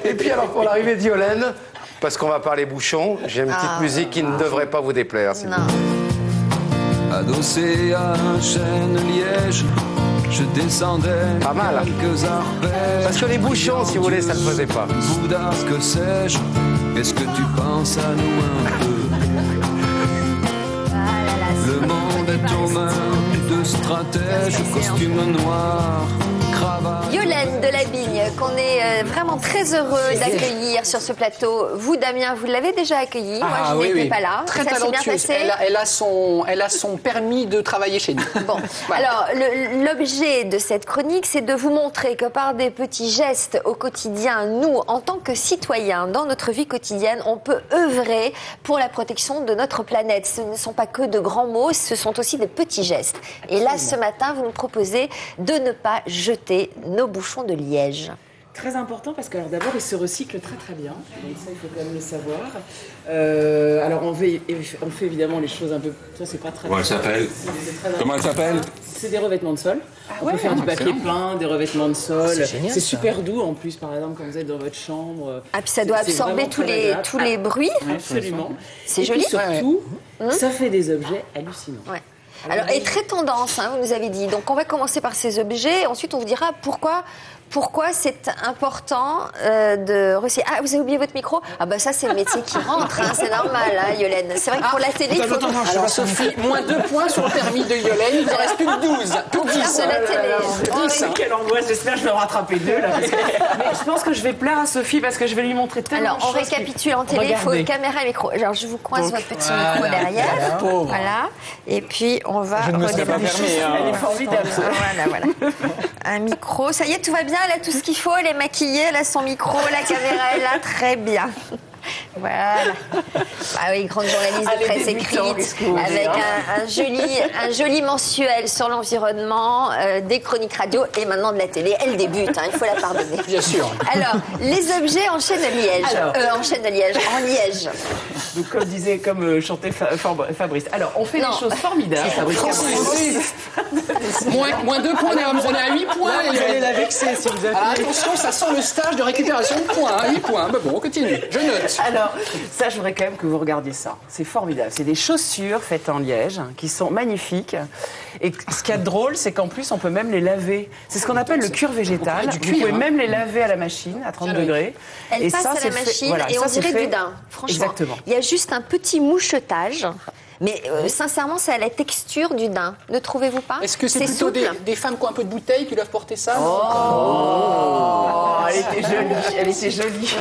Et puis alors pour l'arrivée de Yolène, parce qu'on va parler bouchon, j'ai une petite musique qui ne devrait pas vous déplaire. Non. Adossé à un chêne liège, je descendais Pas mal. quelques arpèges. Parce que les bouchons, si vous voulez, ça ne faisait pas. Bouddha, que sais-je, est-ce que tu penses à nous un peu? Le monde est aux mains de stratèges, costume noir, cravate. Yolène de la Bigne, qu'on est vraiment très heureux d'accueillir sur ce plateau. Vous, Damien, vous l'avez déjà accueilli. Moi, je n'étais pas là. Très Ça s'est bien talentueuse. passé. Elle a son permis de travailler chez nous. Bon, Voilà. alors l'objet de cette chronique, c'est de vous montrer que par des petits gestes au quotidien, nous, en tant que citoyens, dans notre vie quotidienne, on peut œuvrer pour la protection de notre planète. Ce ne sont pas que de grands mots, ce sont aussi de petits gestes. Et là, ce matin, vous nous proposez de ne pas jeter nos bouchons de liège. Très important parce que alors d'abord il se recycle très très bien, donc ça il faut quand même le savoir. Alors on fait évidemment les choses un peu, ça c'est pas très. Comment elle s'appelle? Comment elle s'appelle? C'est des revêtements de sol. On peut faire du papier peint, des revêtements de sol. C'est super doux en plus, par exemple quand vous êtes dans votre chambre. Ah, puis ça doit C'est absorber vraiment tous très les, agréable. tous les bruits. Absolument. C'est Et joli. puis surtout, ça fait des objets hallucinants. Ouais. Alors, et très tendance, hein, vous nous avez dit. Donc, on va commencer par ces objets. Ensuite, on vous dira pourquoi c'est important de recycler. Ah, vous avez oublié votre micro? Ah, bah ça, c'est le métier qui rentre, hein, c'est normal, hein, Yolène. C'est vrai que pour la télé, il faut... Alors Sophie, moins 2 points sur le permis de Yolène, il ne reste plus que 12. Pour faire de la télé. Oh, quelle angoisse, j'espère que je vais en rattraper 2 là. Mais je pense que je vais plaire à Sophie parce que je vais lui montrer tellement Alors, on de choses récapitule en télé, il faut Regardez. caméra et micro. Alors, je vous coince votre petit micro derrière. Voilà. Et puis, on va redémarrer. Elle est formidable. Voilà. Un micro. Ça y est, tout va bien. Elle a tout ce qu'il faut. Elle est maquillée. Elle a son micro. La caméra est là. Très bien. Voilà. Ah oui, grande journaliste de presse écrite, avec un joli mensuel sur l'environnement, des chroniques radio et maintenant de la télé. Elle débute, hein, il faut la pardonner. Bien sûr. Alors, les objets en chaîne de liège. En liège. Donc, comme chantait Fabrice. Alors, on fait Non. des choses formidables. Moins 2 points, on est à 8 points. Vous allez la vexer si vous avez. Alors attention, ça sent le stage de récupération de points. 8 points. Mais bon, on continue. Je note. Alors, ça, je voudrais quand même que vous regardiez ça. C'est formidable. C'est des chaussures faites en liège qui sont magnifiques. Et ce qu'il y a de drôle, c'est qu'en plus, on peut même les laver. C'est ce qu'on appelle le cuir végétal. Vous pouvez même les laver à la machine à 30 degrés. Elle Et passe ça, à c'est la fait- machine voilà, et ça, on c'est dirait fait- du daim. Franchement, Exactement. il y a juste un petit mouchetage. Mais sincèrement, c'est à la texture du daim. Ne trouvez-vous pas? Est-ce que c'est plutôt souple. des femmes qui ont un peu de bouteille qui doivent porter ça? Elle était jolie. Elle était jolie.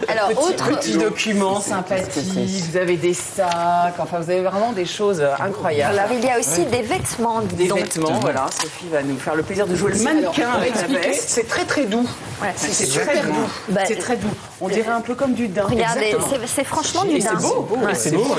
Alors, autre... Petit document sympathique. Vous avez des sacs. Enfin, vous avez vraiment des choses incroyables. Alors, il y a aussi des vêtements. Des vêtements, voilà. Sophie va nous faire le plaisir de jouer le mannequin avec la Expliquez, veste. c'est très très doux. Voilà. C'est super doux. Bah, C'est très doux. On dirait un peu comme du daim. regardez, c'est franchement du daim. C'est beau.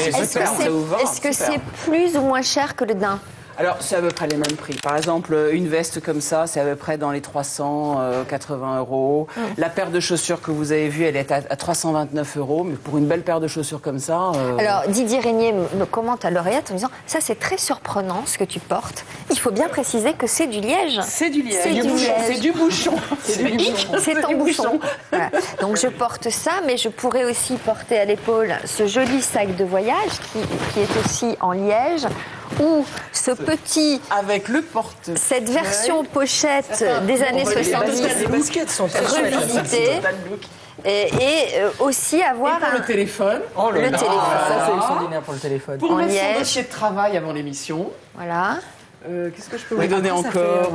Est-ce que c'est plus ou moins cher que le daim? Alors, c'est à peu près les mêmes prix. Par exemple, une veste comme ça, c'est à peu près dans les 380 €. La paire de chaussures que vous avez vue, elle est à 329 €. Mais pour une belle paire de chaussures comme ça... Alors, Didier Régnier me commente à l'oreillette en disant « Ça, c'est très surprenant ce que tu portes. Il faut bien préciser que c'est du liège. » C'est du liège. C'est du liège. C'est du bouchon. C'est du bouchon. C'est en bouchon. Voilà. Donc, je porte ça, mais je pourrais aussi porter à l'épaule ce joli sac de voyage qui est aussi en liège, ou ce petit... Avec le porte. Cette version pochette des années 70 Les baskets sont très chouettes. revisitée. Et aussi avoir Le téléphone. le téléphone. Ça, c'est extraordinaire pour le téléphone. Pour En mettre son liège. dossier de travail avant l'émission. Voilà. Qu'est-ce que je peux vous donner encore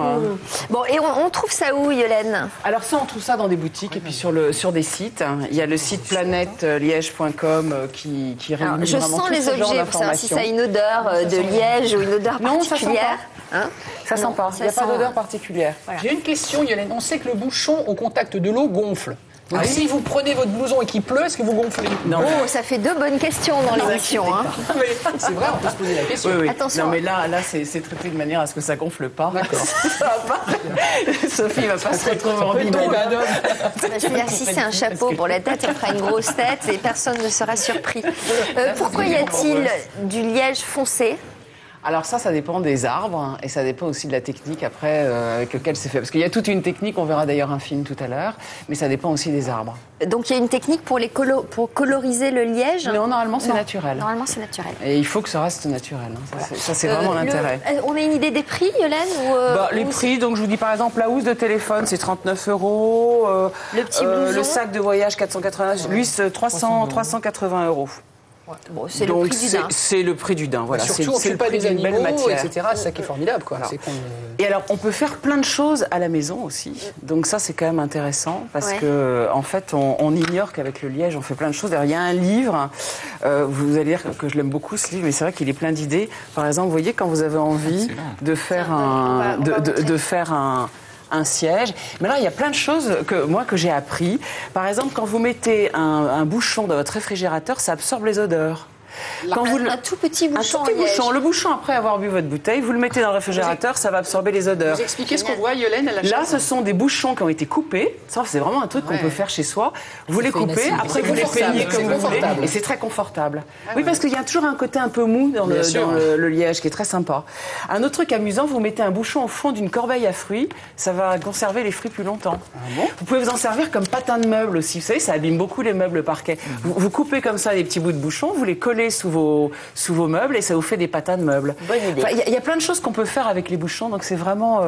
Bon, et on trouve ça où, Yolène? Alors ça, on trouve ça dans des boutiques et puis sur des sites. Il y a le site planète-liège.com qui Alors, réunit je vraiment sens tout les ce genre objets pour savoir si d'informations. ça a une odeur de liège ou une odeur Non, ça sent particulière. pas. Hein? Ça sent Non, pas. Il ça n'y a pas sent- d'odeur particulière. J'ai une question, Yolène. On sait que le bouchon au contact de l'eau gonfle. Donc si vous prenez votre blouson et qu'il pleut, est-ce que vous gonflez? Non. Oh, ça fait 2 bonnes questions dans l'émission. Hein. C'est vrai, on peut se poser la question. Oui. Attention. Non, mais là c'est traité de manière à ce que ça gonfle pas. D'accord. Ça va pas. Sophie va pas se retrouver en bidon. C'est-à-dire, si c'est un chapeau pour la tête, on fera une grosse tête et personne ne sera surpris. Pourquoi y a-t-il du liège foncé? Alors ça dépend des arbres hein, et ça dépend aussi de la technique après avec laquelle c'est fait. Parce qu'il y a toute une technique, on verra d'ailleurs un film tout à l'heure, mais ça dépend aussi des arbres. Donc il y a une technique pour coloriser le liège. Mais normalement c'est naturel. Normalement c'est naturel. Et il faut que ça reste naturel. Hein. Ça c'est vraiment l'intérêt. On a une idée des prix, Yolène Les prix, donc je vous dis par exemple la housse de téléphone c'est 39 €. Le petit blouson. Le sac de voyage 480, lui c'est 380 €. Bon, c'est le prix du daim. C'est le prix du daim, voilà. Surtout, on ne c'est fait le pas prix des d'une belle animaux, matière. etc. C'est ça qui est formidable, quoi. C'est Et alors, on peut faire plein de choses à la maison aussi. Donc ça, c'est quand même intéressant parce que, en fait, on ignore qu'avec le liège, on fait plein de choses. Alors, il y a un livre, vous allez dire que je l'aime beaucoup ce livre, mais c'est vrai qu'il est plein d'idées. Par exemple, vous voyez, quand vous avez envie de faire un siège. Mais là, il y a plein de choses que j'ai appris. Par exemple, quand vous mettez un bouchon dans votre réfrigérateur, ça absorbe les odeurs. Un tout petit bouchon. Un tout petit bouchon. Le bouchon, après avoir bu votre bouteille, vous le mettez dans le réfrigérateur, ça va absorber les odeurs. Vous expliquez ce qu'on voit, Yolène, à la Là, ce sont des bouchons qui ont été coupés. Ça, c'est vraiment un truc qu'on peut faire chez soi. Vous les coupez, après vous les peignez comme vous voulez. Et c'est très confortable. Oui, parce qu'il y a toujours un côté un peu mou dans le liège qui est très sympa. Un autre truc amusant, vous mettez un bouchon au fond d'une corbeille à fruits. Ça va conserver les fruits plus longtemps. Vous pouvez vous en servir comme patin de meuble aussi. Vous savez, ça abîme beaucoup les meubles parquet. Vous coupez comme ça des petits bouts de bouchons, vous les collez sous vos meubles et ça vous fait des patins de meubles. Bonne idée. Il y a plein de choses qu'on peut faire avec les bouchons, donc c'est vraiment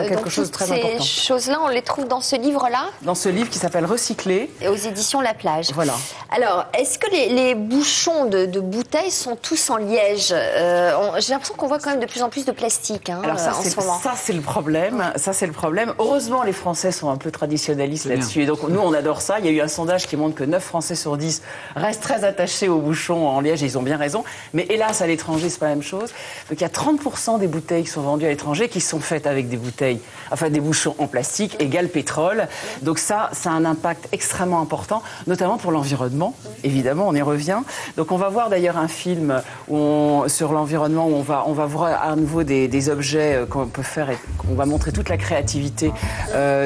quelque chose de très important. Ces choses-là, on les trouve dans ce livre-là ? Dans ce livre qui s'appelle Recycler. Et aux éditions La Plage. Voilà. Alors, est-ce que les bouchons de bouteilles sont tous en liège ? J'ai l'impression qu'on voit quand même de plus en plus de plastique en ce moment. Ça, c'est le problème. Ça, c'est le problème. Heureusement, les Français sont un peu traditionnalistes là-dessus. Et donc, nous, on adore ça. Il y a eu un sondage qui montre que 9 Français sur 10 restent très attachés aux bouchons en liège et ils ont bien raison. Mais hélas, à l'étranger, c'est pas la même chose. Donc, il y a 30% des bouteilles qui sont vendues à l'étranger qui sont faites avec des bouchons en plastique égale pétrole. Donc ça a un impact extrêmement important, notamment pour l'environnement. Évidemment, on y revient. Donc on va voir d'ailleurs un film sur l'environnement où on va voir à nouveau des objets qu'on peut faire et on va montrer toute la créativité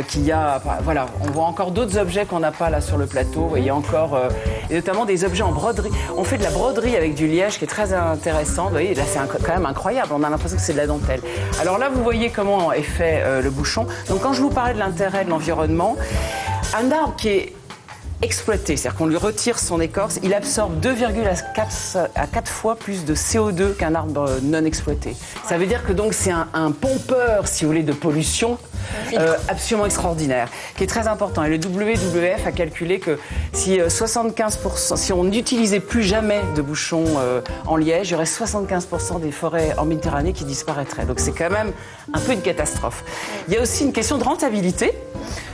qu'il y a. Voilà, on voit encore d'autres objets qu'on n'a pas là sur le plateau. Vous voyez encore, et notamment des objets en broderie. On fait de la broderie avec du liège qui est très intéressant. Vous voyez, là c'est quand même incroyable. On a l'impression que c'est de la dentelle. Alors là, vous voyez comment est fait le bouchon. Donc quand je vous parlais de l'intérêt de l'environnement, un arbre qui est exploité, c'est-à-dire qu'on lui retire son écorce, il absorbe 2,4 à 4 fois plus de CO2 qu'un arbre non exploité. Ça veut dire que donc c'est un pompeur, si vous voulez, de pollution absolument extraordinaire, qui est très important. Et le WWF a calculé que si 75%, si on n'utilisait plus jamais de bouchons en liège, il y aurait 75% des forêts en Méditerranée qui disparaîtraient. Donc c'est quand même un peu une catastrophe. Il y a aussi une question de rentabilité.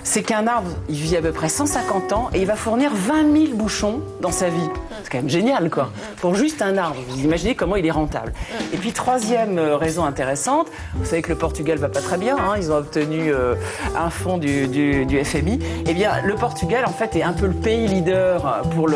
C'est qu'un arbre, il vit à peu près 150 ans et il va fournir 20 000 bouchons dans sa vie. C'est quand même génial, quoi. Pour juste un arbre, vous imaginez comment il est rentable. Et puis, troisième raison intéressante, vous savez que le Portugal va pas très bien, ils ont obtenu un fonds du FMI. Eh bien, le Portugal, en fait, est un peu le pays leader pour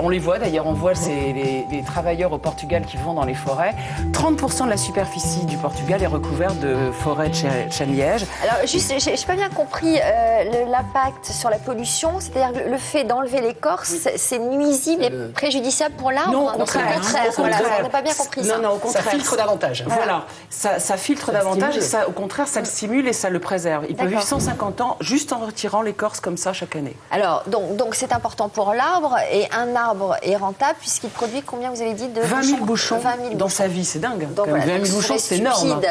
on les voit d'ailleurs, on voit les travailleurs au Portugal qui vont dans les forêts. 30% de la superficie du Portugal est recouverte de forêts de chêne liège. Alors, juste, j'ai pas bien compris l'impact sur la pollution, c'est-à-dire le fait d'enlever l'écorce, c'est nuisible et préjudiciable pour l'arbre. Non, au contraire. Voilà, on n'a pas bien compris ça. Non, au contraire. Ça filtre davantage. Voilà, ça filtre davantage et ça, au contraire, ça le stimule et ça le préserve. Il peut vivre 150 ans juste en retirant l'écorce comme ça chaque année. Alors, donc c'est important pour l'arbre et un arbre est rentable puisqu'il produit combien vous avez dit de 20 000 bouchons dans sa vie, c'est dingue. Donc, voilà, 20 000 bouchons, c'est énorme.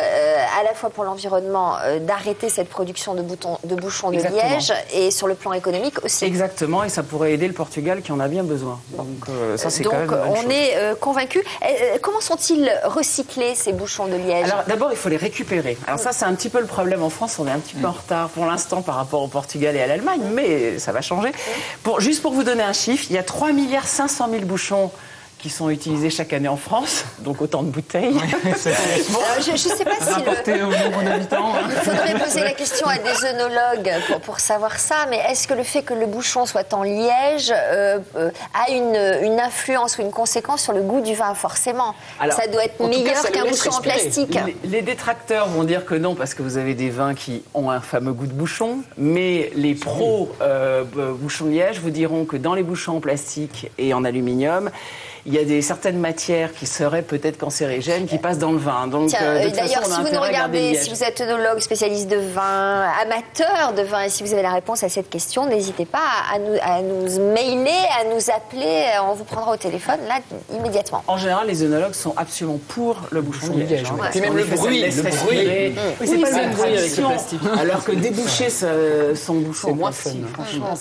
À la fois pour l'environnement, d'arrêter cette production de bouchons de liège et sur le plan économique aussi. Exactement, et ça pourrait aider le Portugal qui en a bien besoin. Donc ça, c'est quand même une bonne chose. On est convaincus. Comment sont-ils recyclés, ces bouchons de liège ? Alors d'abord, il faut les récupérer. Alors ça, c'est un petit peu le problème en France. On est un petit peu en retard pour l'instant par rapport au Portugal et à l'Allemagne, mais ça va changer. Juste pour vous donner un chiffre, il y a 3,5 milliards bouchons qui sont utilisés chaque année en France, donc autant de bouteilles. Je ne sais pas si au nombre d'habitants. Il faudrait poser la question à des œnologues pour savoir ça, mais est-ce que le fait que le bouchon soit en liège a une influence ou une conséquence sur le goût du vin, forcément? Alors, ça doit être meilleur qu'un bouchon en plastique. Les détracteurs vont dire que non, parce que vous avez des vins qui ont un fameux goût de bouchon, mais les pros bouchons de liège vous diront que dans les bouchons en plastique et en aluminium, il y a certaines matières qui seraient peut-être cancérigènes qui passent dans le vin. Donc, d'ailleurs, si vous nous regardez, si vous êtes œnologue, spécialiste de vin, amateur de vin, et si vous avez la réponse à cette question, n'hésitez pas à nous mailer, à nous appeler. On vous prendra au téléphone, là, immédiatement. En général, les œnologues sont absolument pour le bouchon de liège. Et même le bruit. Oui, c'est pas le même bruit avec le plastique. Alors que déboucher son bouchon, moi, franchement,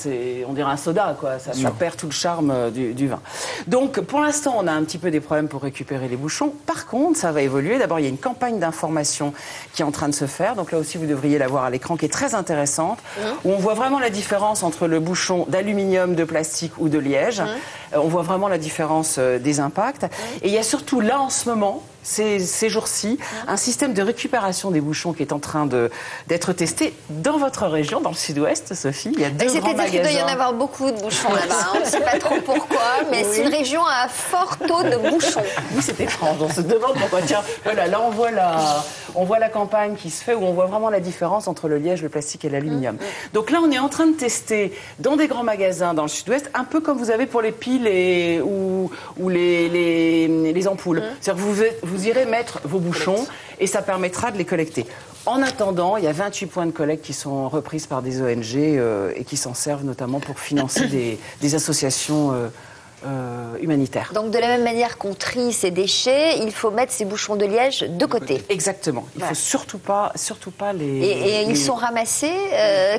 on dirait un soda, quoi. Ça perd tout le charme du vin. Donc, pour l'instant, on a un petit peu des problèmes pour récupérer les bouchons. Par contre, ça va évoluer. D'abord, il y a une campagne d'information qui est en train de se faire. Donc là aussi, vous devriez la voir à l'écran, qui est très intéressante, où on voit vraiment la différence entre le bouchon d'aluminium, de plastique ou de liège. On voit vraiment la différence des impacts. Et il y a surtout là, en ce moment, ces jours-ci, un système de récupération des bouchons qui est en train d'être testé dans votre région, dans le sud-ouest, Sophie. Il y a 2 grands magasins. C'est-à-dire qu'il doit y en avoir beaucoup de bouchons là-bas. On ne sait pas trop pourquoi, mais c'est une région à fort taux de bouchons. Oui, c'est étrange. On se demande pourquoi. Tiens, voilà, là, on voit la campagne qui se fait où on voit vraiment la différence entre le liège, le plastique et l'aluminium. Donc là, on est en train de tester dans des grands magasins dans le sud-ouest, un peu comme vous avez pour les piles ou les ampoules. C'est-à-dire que vous irez mettre vos bouchons et ça permettra de les collecter. En attendant, il y a 28 points de collecte qui sont reprises par des ONG et qui s'en servent notamment pour financer des associations humanitaires. Donc de la même manière qu'on trie ces déchets, il faut mettre ces bouchons de liège de côté. Exactement. Il ne faut surtout pas les... ils sont ramassés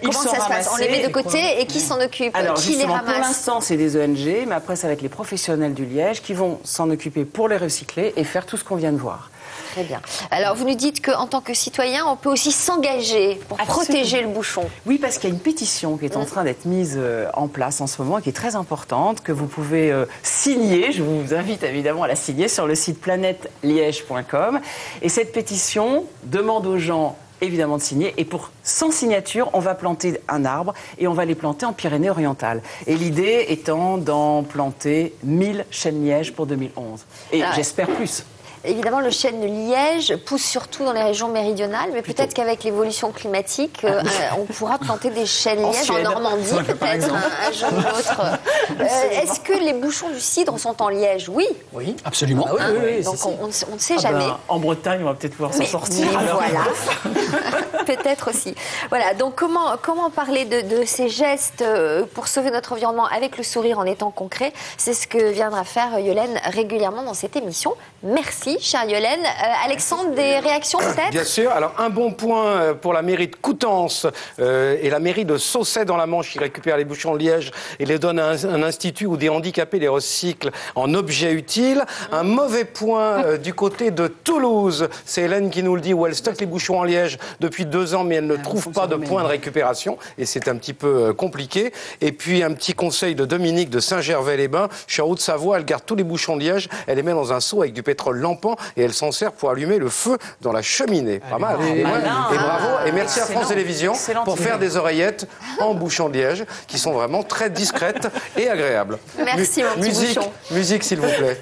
comment ça se passe? On les met de côté et qui s'en occupe? Alors qui justement, les ramasse? pour l'instant, c'est des ONG, mais après, ça va être les professionnels du liège qui vont s'en occuper pour les recycler et faire tout ce qu'on vient de voir. Très bien. Alors, vous nous dites qu'en tant que citoyen, on peut aussi s'engager pour protéger le bouchon. Oui, parce qu'il y a une pétition qui est en train d'être mise en place en ce moment, qui est très importante, que vous pouvez signer. Je vous invite évidemment à la signer sur le site planèteliège.com. Et cette pétition demande aux gens évidemment de signer. Et pour 100 signatures, on va planter un arbre et on va les planter en Pyrénées-Orientales. Et l'idée étant d'en planter 1000 chênes-lièges pour 2011. Et j'espère plus. Évidemment, le chêne de liège pousse surtout dans les régions méridionales, mais peut-être qu'avec l'évolution climatique, on pourra planter des chênes lièges en Normandie, peut-être, un jour ou l'autre. Est-ce que les bouchons du cidre sont en liège? Oui. Oui, absolument. Oui, donc on ne sait jamais. En Bretagne, on va peut-être pouvoir s'en sortir. Voilà. Peut-être aussi. Voilà, donc comment parler de ces gestes pour sauver notre environnement avec le sourire en étant concret? C'est ce que viendra faire Yolène régulièrement dans cette émission. Merci, chère Yolène. Alexandre, des réactions peut-être? Bien sûr. Alors, un bon point pour la mairie de Coutances et la mairie de Saussay dans la Manche qui récupère les bouchons de liège et les donne à un institut où des handicapés les recyclent en objets utiles. Un mauvais point du côté de Toulouse. C'est Hélène qui nous le dit, où elle stocke les bouchons en liège depuis 2 ans, mais elle ne trouve pas de point de récupération. Et c'est un petit peu compliqué. Et puis, un petit conseil de Dominique de Saint-Gervais-les-Bains. Je suis en Haute-Savoie, elle garde tous les bouchons de liège, elle les met dans un seau avec du pétrole lampant et elle s'en sert pour allumer le feu dans la cheminée. Pas mal. Et bravo. Et merci à France Télévisions pour faire des oreillettes en bouchons de liège qui sont vraiment très discrètes et agréables. Merci, mon petit bouchon. Musique, s'il vous plaît.